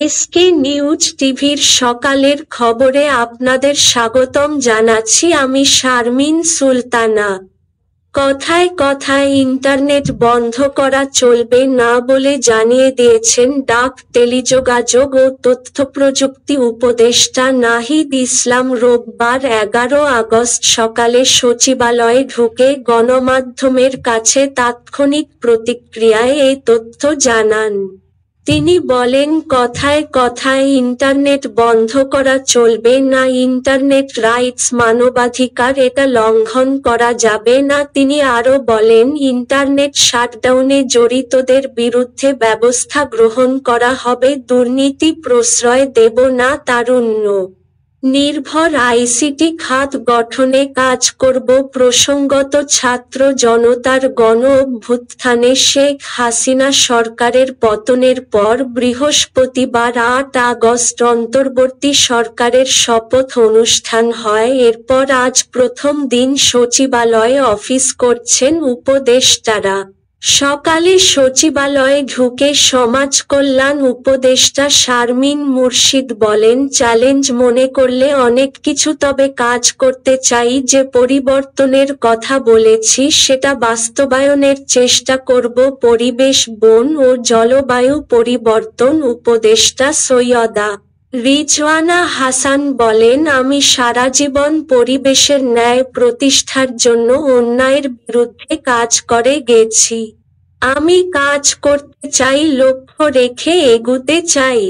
SK news টিভির সকালের খবরে আপনাদের স্বাগতম জানাচ্ছি আমি শারমিন সুলতানা। কথায় কথায় ইন্টারনেট বন্ধ করা চলবে না বলে জানিয়ে দিয়েছেন ডাক, টেলিযোগাযোগ ও তথ্যপ্রযুক্তি উপদেষ্টা নাহিদ ইসলাম রোববার 11 আগস্ট সকালে সচিবালয়ে ঢুকে গণমাধ্যমের কাছে তাৎক্ষণিক প্রতিক্রিয়ায় এই তথ্য জানান। তিনি বলেন, কথায় কথায় ইন্টারনেট বন্ধ করা চলবে না, ইন্টারনেট রাইটস মানবাধিকার, এটা লঙ্ঘন করা যাবে না। তিনি আরও বলেন, ইন্টারনেট শাটডাউনে জড়িতদের বিরুদ্ধে ব্যবস্থা গ্রহণ করা হবে, দুর্নীতি প্রশ্রয় দেব না, তারুণ্য নির্ভর আইসিটি খাত গঠনে কাজ করব। প্রসঙ্গত, ছাত্র জনতার গণ অভ্যুত্থানে শেখ হাসিনা সরকারের পতনের পর বৃহস্পতিবার 8 আগস্ট অন্তর্বর্তী সরকারের শপথ অনুষ্ঠান হয়। এরপর আজ প্রথম দিন সচিবালয়ে অফিস করছেন উপদেষ্টারা। সকালে সচিবালয়ে ঢুকে সমাজ কল্যাণ উপদেষ্টা শারমিন মুর্শিদ বলেন, চ্যালেঞ্জ মনে করলে অনেক কিছু, তবে কাজ করতে চাই। যে পরিবর্তনের কথা বলেছি সেটা বাস্তবায়নের চেষ্টা করব। পরিবেশ, বন ও জলবায়ু পরিবর্তন উপদেষ্টা সৈয়দা রিজওয়ানা হাসান বলেন, আমি সারা জীবন পরিবেশের ন্যায় প্রতিষ্ঠার জন্য অন্যায়ের বিরুদ্ধে কাজ করে গেছি। আমি কাজ করতে চাই, লক্ষ্য রেখে এগুতে চাই।